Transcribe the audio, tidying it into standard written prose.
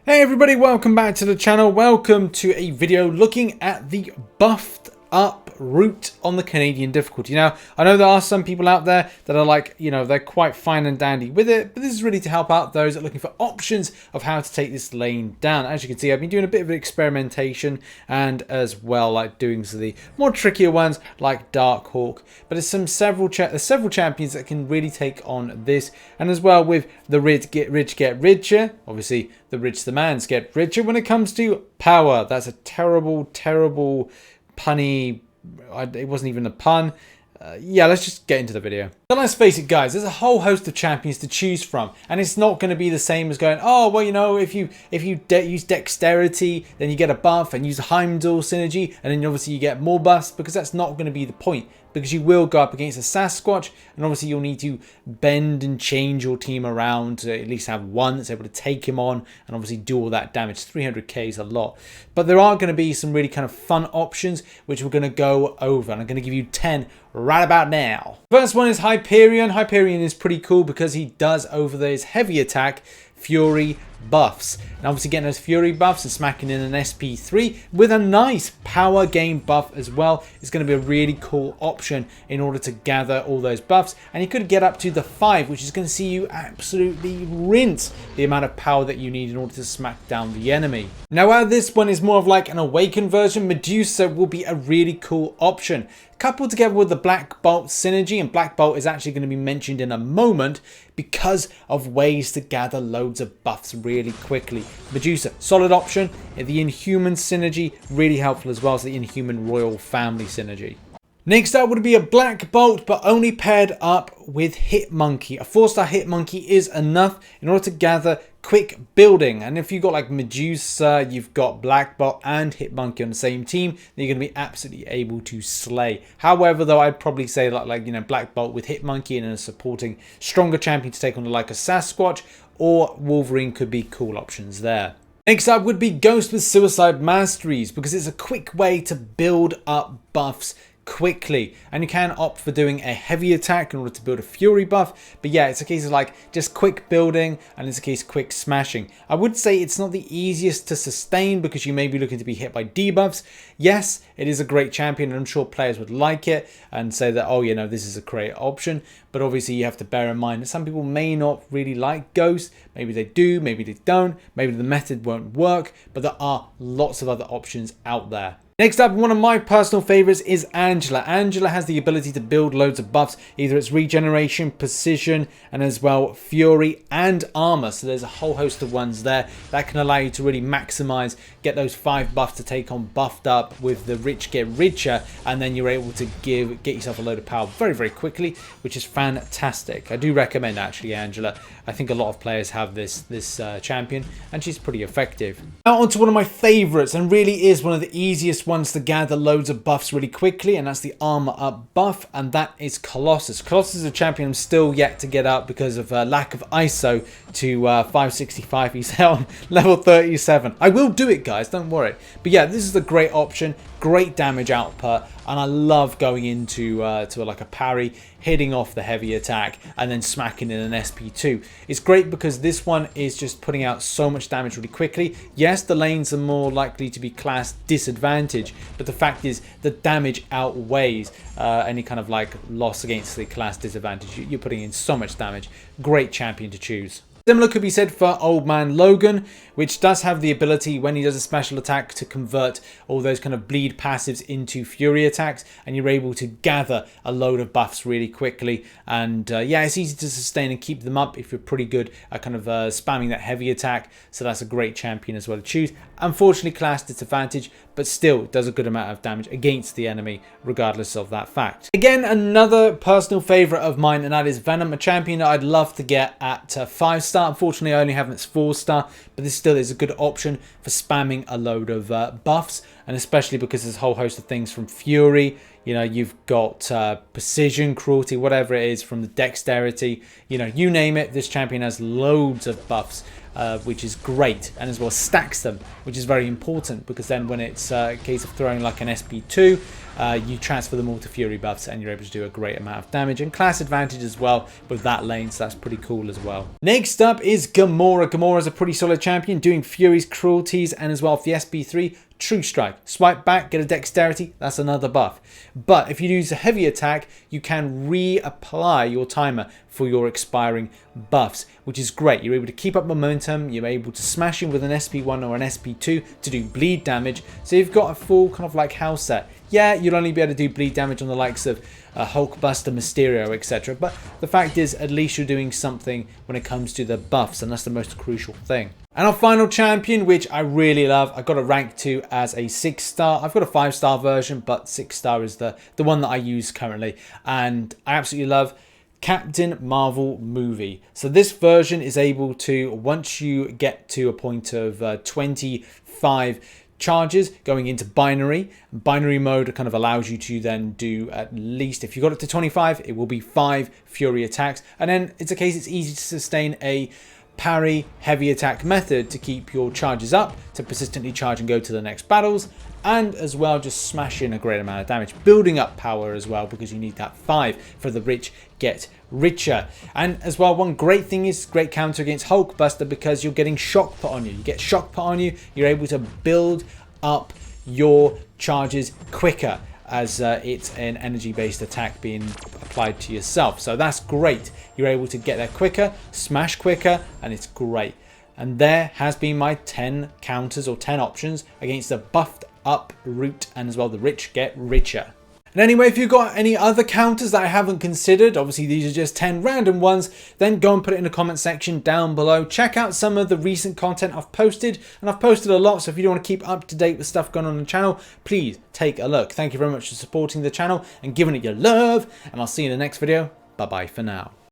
Hey everybody, welcome back to the channel. Welcome to a video looking at the buffed up route on the Canadian difficulty. Now, I know there are some people out there that are like, they're quite fine and dandy with it, but this is really to help out those that are looking for options of how to take this lane down. As you can see, I've been doing a bit of experimentation and as well like doing some of the more trickier ones like Dark Hawk, but there's several champions that can really take on this, and as well with the rich get richer. Obviously, the RichTheMans get richer when it comes to power. That's a terrible punny. It wasn't even a pun. Yeah, let's just get into the video. So let's face it, guys, there's a whole host of champions to choose from, and it's not going to be the same as going, oh, well, if you use dexterity, then you get a buff, and use Heimdall synergy, and then obviously you get more buffs, because that's not going to be the point. Because you will go up against a Sasquatch, and obviously you'll need to bend and change your team around to at least have one that's able to take him on and obviously do all that damage. 300k is a lot. But there are going to be some really kind of fun options which we're going to go over, and I'm going to give you 10 right about now. First one is Hyperion. Hyperion is pretty cool because he does over those heavy attack Fury buffs, and obviously getting those Fury buffs and smacking in an SP3 with a nice power gain buff as well is going to be a really cool option in order to gather all those buffs, and you could get up to the 5, which is going to see you absolutely rinse the amount of power that you need in order to smack down the enemy. Now, while this one is more of like an awakened version, Medusa will be a really cool option, coupled together with the Black Bolt synergy, and Black Bolt is actually going to be mentioned in a moment because of ways to gather loads of buffs really quickly. Medusa, solid option. The Inhuman synergy, really helpful as well as the Inhuman Royal Family synergy. Next up would be a Black Bolt, but only paired up with Hit Monkey. A 4-star Hit Monkey is enough in order to gather quick building, and if you've got like Medusa, you've got Black Bolt and Hit Monkey on the same team, then you're going to be absolutely able to slay. However, though, I'd probably say like Black Bolt with Hit Monkey and a supporting stronger champion to take on like a Sasquatch or Wolverine could be cool options there. Next up would be Ghost with Suicide Masteries, because it's a quick way to build up buffs quickly, and you can opt for doing a heavy attack in order to build a Fury buff, but yeah, it's a case of like just quick building, and it's a case of quick smashing. I would say it's not the easiest to sustain because you may be looking to be hit by debuffs. Yes, it is a great champion, and I'm sure players would like it and say that, oh, this is a great option, but obviously you have to bear in mind that some people may not really like Ghost. Maybe they do, maybe they don't, maybe the method won't work, but there are lots of other options out there. Next up, one of my personal favorites is Angela. Angela has the ability to build loads of buffs. Either it's regeneration, precision, and as well fury and armor. So there's a whole host of ones there that can allow you to really maximize, get those 5 buffs to take on buffed up with the rich get richer, and then you're able to get yourself a load of power very quickly, which is fantastic. I do recommend actually Angela. I think a lot of players have this champion, and she's pretty effective. Now onto one of my favorites, and really is one of the easiest ones to gather loads of buffs really quickly, and that's the armor up buff, and that is Colossus. Colossus is a champion I'm still yet to get up because of lack of ISO to 565. He's on level 37. I will do it, guys, don't worry. But yeah, this is a great option, great damage output, and I love going into like a parry, hitting off the heavy attack and then smacking in an SP2. It's great because this one is just putting out so much damage really quickly. Yes, the lanes are more likely to be class disadvantage, but the fact is the damage outweighs any kind of like loss against the class disadvantage. You're putting in so much damage. Great champion to choose. Similar could be said for old Man Logan, which does have the ability when he does a special attack to convert all those kind of bleed passives into fury attacks, and you're able to gather a load of buffs really quickly. And yeah, it's easy to sustain and keep them up if you're pretty good at kind of spamming that heavy attack. So that's a great champion as well to choose. Unfortunately, class disadvantage, but still does a good amount of damage against the enemy regardless of that fact. Again, another personal favorite of mine, and that is Venom, a champion that I'd love to get at 5-star. Unfortunately, I only have its 4-star, but this still is a good option for spamming a load of buffs, and especially because there's a whole host of things from Fury. You've got precision, cruelty, whatever it is, from the dexterity, you name it. This champion has loads of buffs, which is great, and as well stacks them, which is very important, because then when it's a case of throwing like an SP2 you transfer them all to Fury buffs and you're able to do a great amount of damage and class advantage as well with that lane, so that's pretty cool as well. Next up is Gomorrah. Gomorrah is a pretty solid champion, doing Fury's cruelties and as well for the SP3, True Strike. Swipe back, get a dexterity, that's another buff. But if you use a heavy attack, you can reapply your timer for your expiring buffs, which is great. You're able to keep up momentum, you're able to smash in with an SP1 or an SP2 to do bleed damage. So you've got a full kind of like house set. Yeah, you'll only be able to do bleed damage on the likes of Hulkbuster, Mysterio, etc. But the fact is, at least you're doing something when it comes to the buffs, and that's the most crucial thing. And our final champion, which I really love, I got a rank 2 as a 6-star. I've got a 5-star version, but 6-star is the one that I use currently. And I absolutely love Captain Marvel movie. So this version is able to, once you get to a point of 25 charges going into binary mode, kind of allows you to then do at least, if you got it to 25, it will be 5 fury attacks. And then it's a case it's easy to sustain a parry heavy attack method to keep your charges up, to persistently charge and go to the next battles, and as well just smash in a great amount of damage, building up power as well, because you need that 5 for the rich get richer. And as well, one great thing is great counter against Hulkbuster, because you're getting shock put on you. You get shock put on you, you're able to build up your charges quicker, as it's an energy-based attack being applied to yourself. So that's great. You're able to get there quicker, smash quicker, and it's great. And there has been my 10 counters or 10 options against the buffed up route and as well the rich get richer. And anyway, if you've got any other counters that I haven't considered, obviously these are just 10 random ones, then go and put it in the comment section down below. Check out some of the recent content I've posted, and I've posted a lot, so if you don't want to keep up to date with stuff going on the channel, please take a look. Thank you very much for supporting the channel and giving it your love, and I'll see you in the next video. Bye bye for now.